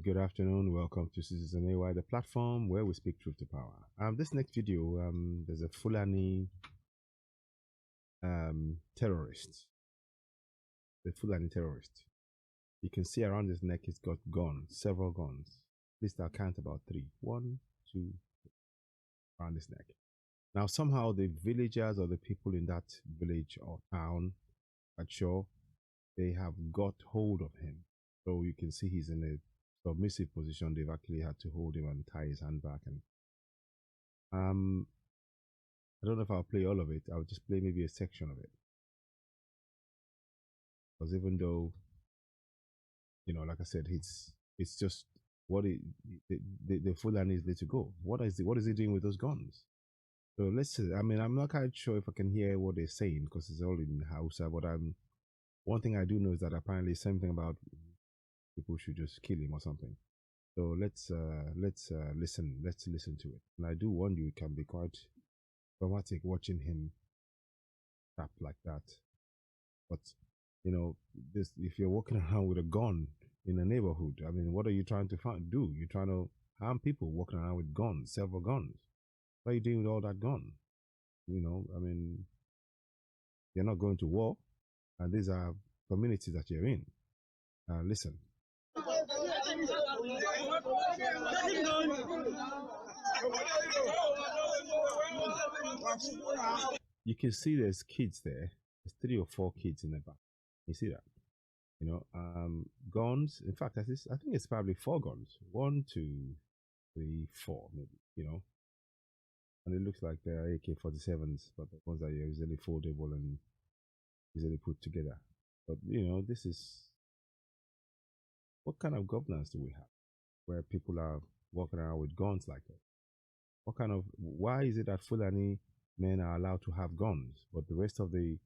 Good afternoon. Welcome to Citizen AY, the platform where we speak truth to power. This next video, there's a Fulani terrorist. The Fulani terrorist. You can see around his neck he's got guns, several guns. At least I'll count about 3. 1, 2, 3, around his neck. Now somehow the villagers or the people in that village or town at shore, they have got hold of him. So you can see he's in a submissive position. They've actually had to hold him and tie his hand back. And I don't know if I'll play all of it. I'll just play maybe a section of it. Because even though, you know, like I said, it's just what the Fulanis need to go. What is he doing with those guns? So let's see. I mean, I'm not quite sure if I can hear what they're saying because it's all in Hausa. But one thing I do know is that apparently something about people should just kill him or something. So let's listen. Let's listen to it. And I do warn you, it can be quite traumatic watching him tap like that. But you know, if you're walking around with a gun in a neighborhood, I mean, what are you trying to do? You're trying to harm people walking around with guns, several guns. What are you doing with all that gun? You know, I mean, you're not going to war, and these are communities that you're in. Listen. You can see there's kids there. There's 3 or 4 kids in the back. You see that? You know, guns. In fact, I think it's probably 4 guns. 1, 2, 3, 4, maybe. You know, and it looks like they're AK-47s, but the ones that are usually foldable and easily put together. But you know, this is what kind of governance do we have, where people are walking around with guns like that? Why is it that Fulani men are allowed to have guns, but the rest of the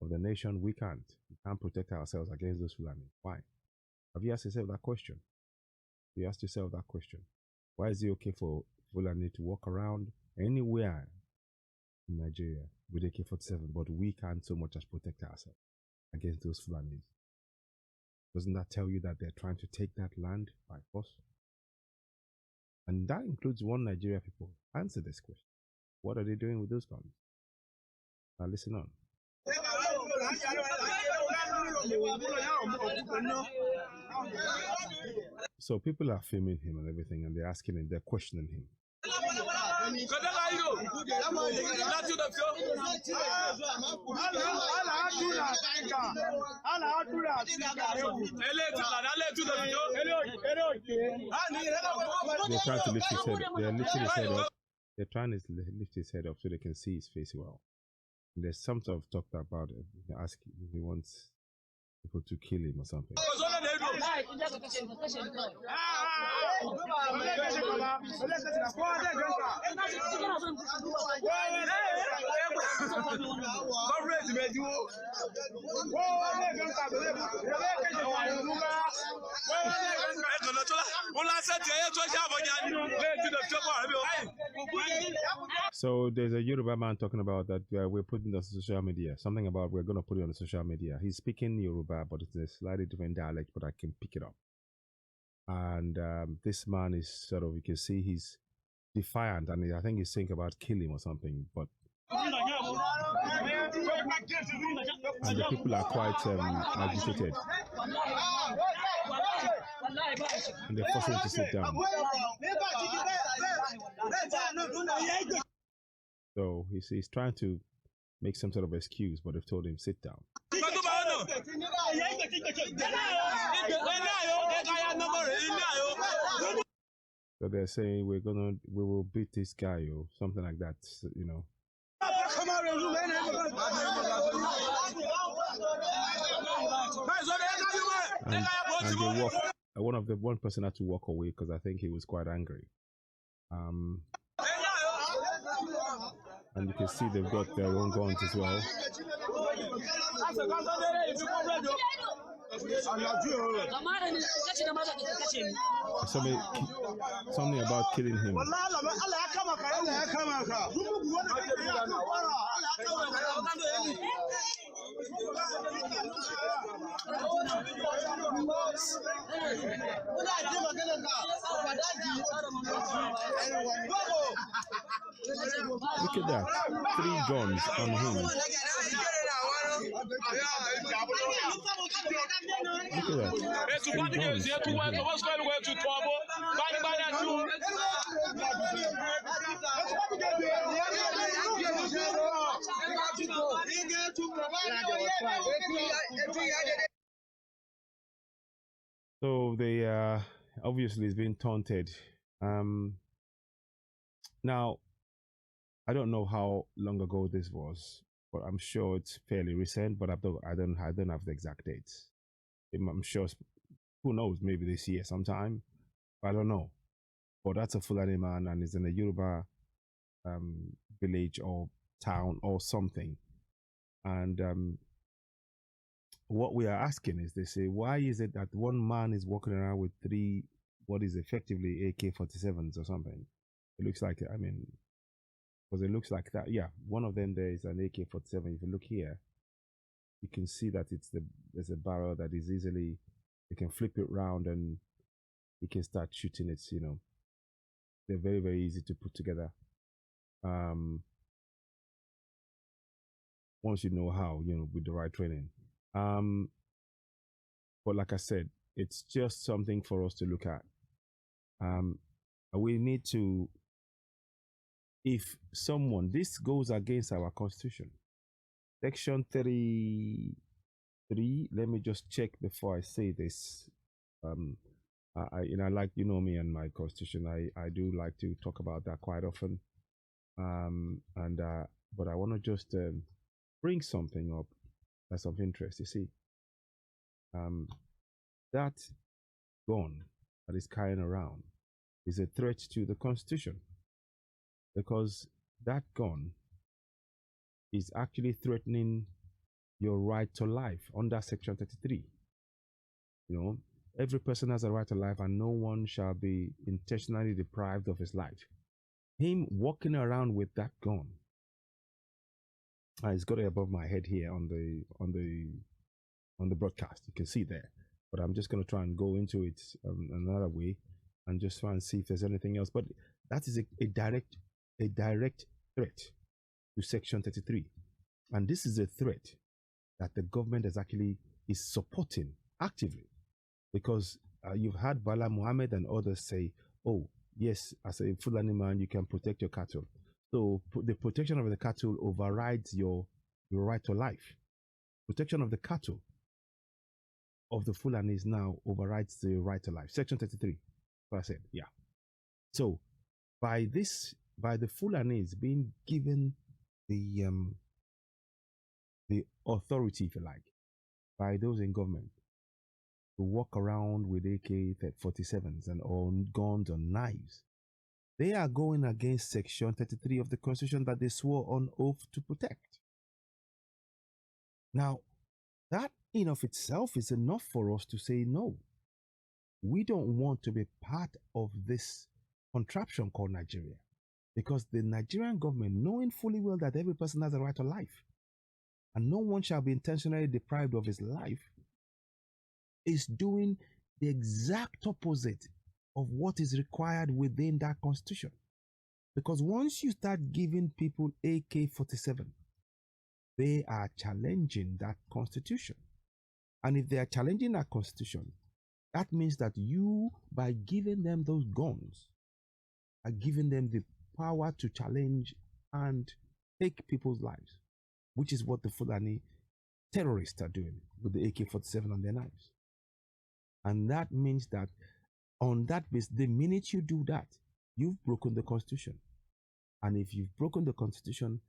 nation we can't? We can't protect ourselves against those Fulani. Why? Have you asked yourself that question? You asked yourself that question. Why is it okay for Fulani to walk around anywhere in Nigeria with AK-47, but we can't so much as protect ourselves against those Fulanis? Doesn't that tell you that they're trying to take that land by force? And that includes one Nigeria people. Answer this question. What are they doing with those guns? Now listen on. So people are filming him and everything, and they're asking him, they're questioning him. They're trying to lift his head. They're lifting his head up. They're trying to lift his head up so they can see his face well. And there's some sort of talk about it. They ask if he wants people to kill him or something. So there's a Yoruba man talking about that we're putting this on social media. Something about we're going to put it on the social media. He's speaking Yoruba, but it's a slightly different dialect, but I can pick it up. And this man is sort of, you can see he's defiant, and I think he's thinking about killing him or something. But and the people are quite agitated, and they're forcing him to sit down. So he's trying to make some sort of excuse, but they've told him sit down. So they're saying we will beat this guy or something like that, you know. And they walk. One person had to walk away because I think he was quite angry. And you can see they've got their own guns as well. Something about killing him. that. 3 guns on him. Look at that. 3 guns on him. So they obviously is being taunted. Now, I don't know how long ago this was, but I'm sure it's fairly recent. But I don't have the exact dates. I'm sure. Who knows? Maybe this year sometime. I don't know. But that's a Fulani man, and he's in a Yoruba village or town or something. And what we are asking is, they say, why is it that one man is walking around with 3, what is effectively AK-47s or something? It looks like, I mean, because it looks like that. Yeah, one of them there is an AK-47. If you look here, you can see that there's a barrel that is easily, you can flip it round and you can start shooting it. You know, they're very, very easy to put together. Once you know how, you know, with the right training. But like I said, it's just something for us to look at. We need to, if someone, this goes against our constitution. Section 33, let me just check before I say this. I like, you know me and my constitution, I do like to talk about that quite often. But I want to just bring something up that's of interest. You see, that gun that is carrying around is a threat to the constitution, because that gun is actually threatening your right to life under Section 33. You know, every person has a right to life, and no one shall be intentionally deprived of his life. Him walking around with that gun, it's got it above my head here on the broadcast. You can see there, but I'm just going to try and go into it another way and just try and see if there's anything else. But that is a direct threat to Section 33, and this is a threat that the government is supporting actively, because you've had Bala Muhammad and others say, "Oh yes, as a Fulani man, you can protect your cattle." So the protection of the cattle overrides your right to life. Protection of the cattle of the Fulanis now overrides the right to life. Section 33, what I said, yeah. So by the Fulanis being given the authority, if you like, by those in government to walk around with AK-47s and or guns or knives, they are going against Section 33 of the Constitution that they swore on oath to protect. Now, that in of itself is enough for us to say, no, we don't want to be part of this contraption called Nigeria, because the Nigerian government, knowing fully well that every person has a right to life and no one shall be intentionally deprived of his life, is doing the exact opposite of what is required within that constitution. Because once you start giving people AK-47, they are challenging that constitution. And if they are challenging that constitution, that means that you, by giving them those guns, are giving them the power to challenge and take people's lives, which is what the Fulani terrorists are doing with the AK-47 on their knives. And that means that on that basis, the minute you do that, you've broken the constitution. And if you've broken the constitution,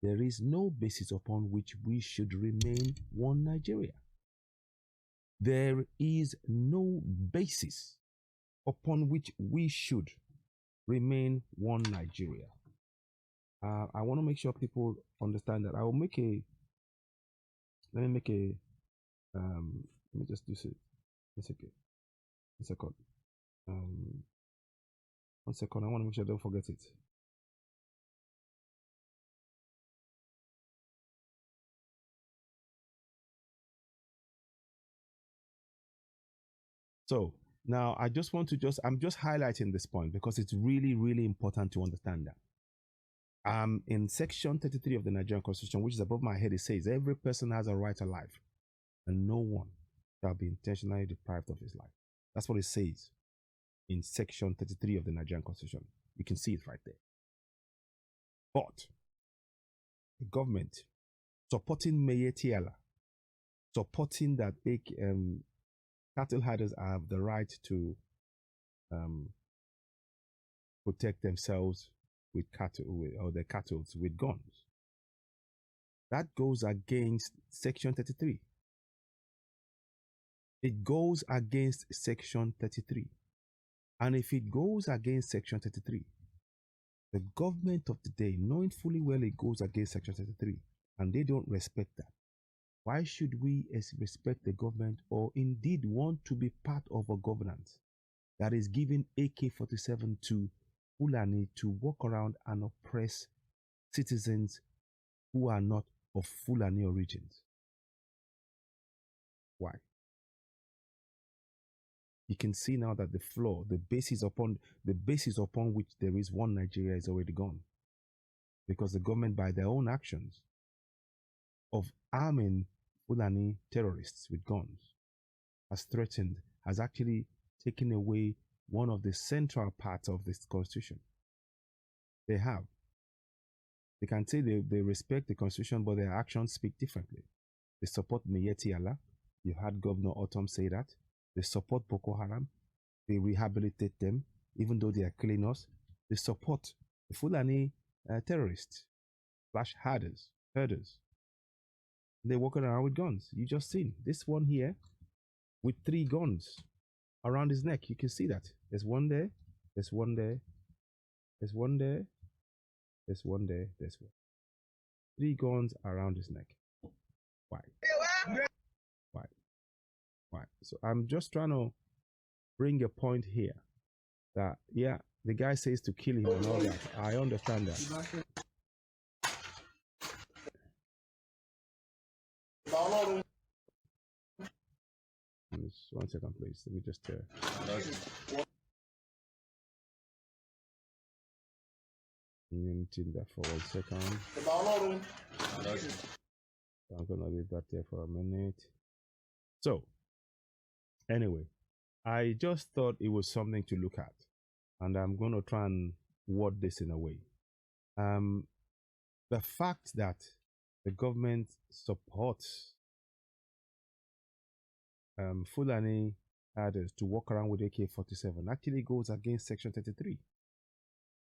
there is no basis upon which we should remain one Nigeria. There is no basis upon which we should remain one Nigeria. I want to make sure people understand that. I will make a, let me just do it. One second. One second. I want to make sure I don't forget it. So now I just want to I'm just highlighting this point because it's really, really important to understand that. In section 33 of the Nigerian Constitution, which is above my head, it says every person has a right to life, and no one shall be intentionally deprived of his life. That's what it says in section 33 of the Nigerian Constitution. You can see it right there. But the government supporting Meyetiala, supporting that cattle herders have the right to protect themselves with cattle or their cattle with guns. That goes against section 33. It goes against section 33. And if it goes against section 33, the government of the day, knowing fully well it goes against section 33, and they don't respect that, why should we respect the government or indeed want to be part of a governance that is giving AK-47 to Fulani to walk around and oppress citizens who are not of Fulani origins? Why? You can see now that the flaw, the basis upon which there is one Nigeria is already gone. Because the government, by their own actions of arming Fulani terrorists with guns, has actually taken away one of the central parts of this constitution. They have. They can say they respect the constitution, but their actions speak differently. They support Miyetti Allah. You had Governor Autumn say that. They support Boko Haram. They rehabilitate them, even though they are killing us. They support the Fulani terrorists / herders. They're walking around with guns. You just seen this one here with 3 guns around his neck. You can see that. There's one there. There's one there. There's one there. There's one there. There's one. 3 guns around his neck. Why? Why? Why? So I'm just trying to bring a point here that, yeah, the guy says to kill him and all that. I understand that. Just 1 second, please. Let me just muting that for 1 second. I'm gonna leave that there for a minute. So, anyway, I just thought it was something to look at, and I'm gonna try and word this in a way. The fact that the government supports Fulani herders to walk around with AK-47 actually goes against section 33.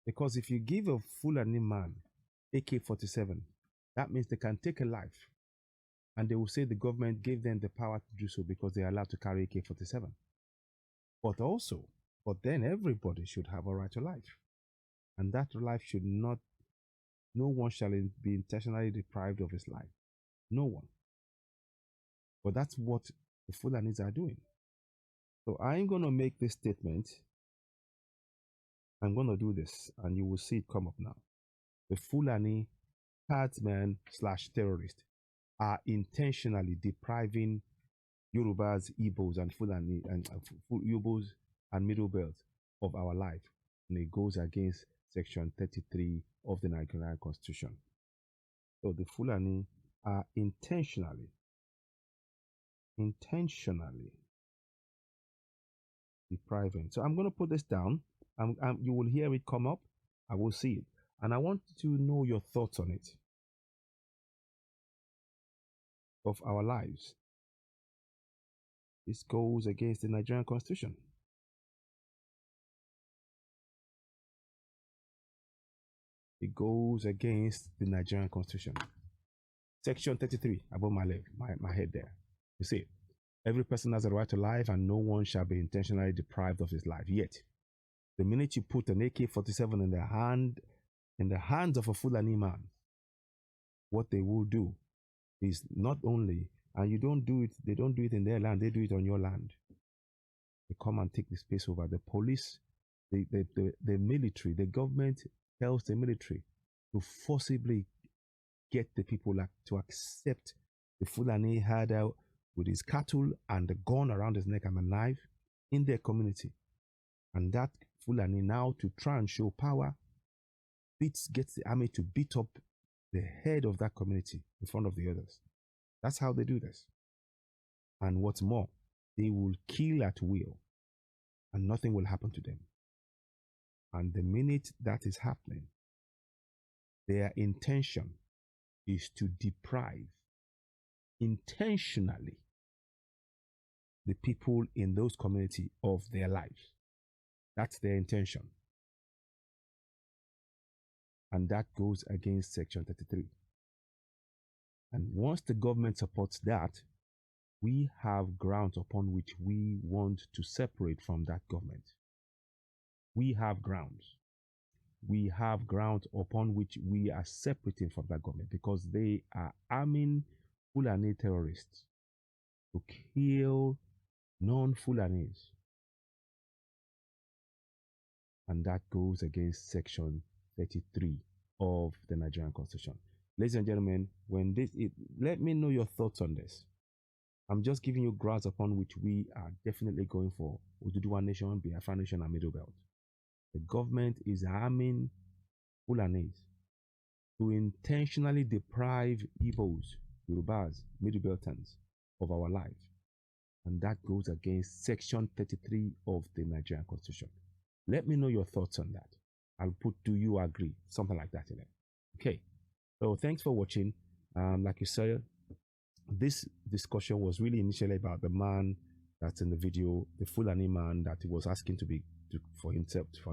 Because if you give a Fulani man AK-47, that means they can take a life. And they will say the government gave them the power to do so because they are allowed to carry AK-47. But then everybody should have a right to life. And that life should not, no one shall be intentionally deprived of his life. No one. But that's what the Fulanis are doing. So I'm going to make this statement. I'm going to do this, and you will see it come up now. The Fulani herdsmen / terrorists are intentionally depriving Yorubas, Igbos, and Fulani and Yobos and Middlebeltan of our life, and it goes against section 33 of the Nigerian Constitution. So the Fulani are intentionally depriving. So I'm going to put this down. You will hear it come up. I will see it, and I want to know your thoughts on it. Of our lives. This goes against the Nigerian Constitution. It goes against the Nigerian Constitution. Section 33, above my leg, my head there. You see, every person has a right to life and no one shall be intentionally deprived of his life. Yet, the minute you put an AK-47 in the hands of a Fulani man, what they will do is not only, and they don't do it in their land, they do it on your land. They come and take the space over. The police, the military, the government tells the military to forcibly get the people to accept the Fulani herder with his cattle and the gun around his neck and a knife in their community. And that Fulani now, to try and show power, gets the army to beat up the head of that community in front of the others. That's how they do this. And what's more, they will kill at will and nothing will happen to them. And the minute that is happening, their intention is to deprive intentionally the people in those communities of their lives. That's their intention. And that goes against Section 33. And once the government supports that, we have grounds upon which we want to separate from that government. We have grounds. We have grounds upon which we are separating from that government because they are arming Fulani terrorists to kill non-Fulanis. And that goes against Section 33 of the Nigerian Constitution. Ladies and gentlemen, let me know your thoughts on this. I'm just giving you grounds upon which we are definitely going for Oduduwa Nation, Biafra Nation, and Middlebelt. The government is arming Fulanis to intentionally deprive Igbos, Yorubas, Middlebeltans of our life. And that goes against Section 33 of the Nigerian Constitution. Let me know your thoughts on that. I'll put, do you agree? Something like that in it. Okay. So thanks for watching. Like you said, this discussion was really initially about the man that's in the video, the Fulani man that was asking for him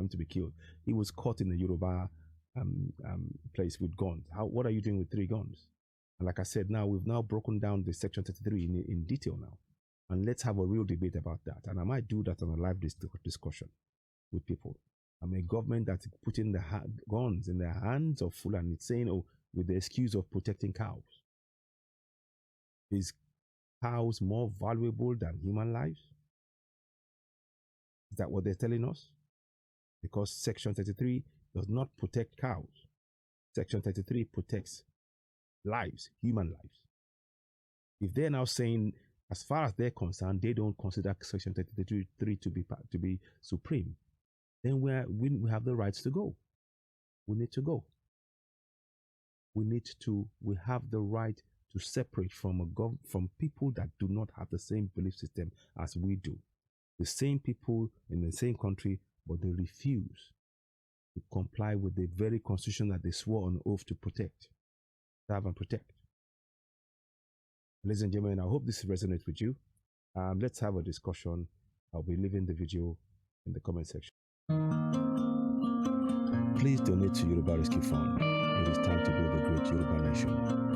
to be killed. He was caught in the Yoruba place with guns. What are you doing with 3 guns? And like I said, now we've now broken down the Section 33 in detail now. And let's have a real debate about that. And I might do that on a live discussion with people. I'm a government that's putting the guns in the hands of Fulani, saying, oh, with the excuse of protecting cows. Is cows more valuable than human lives? Is that what they're telling us? Because Section 33 does not protect cows. Section 33 protects lives, human lives. If they're now saying, as far as they're concerned, they don't consider Section 33 to be supreme, then we have the rights to go. We need to go. We have the right to separate from people that do not have the same belief system as we do. The same people in the same country, but they refuse to comply with the very constitution that they swore on oath to protect, serve and protect. Ladies and gentlemen, I hope this resonates with you. Let's have a discussion. I'll be leaving the video in the comment section. Please donate to Yoruba Rescue Fund. It is time to build a great Yoruba nation.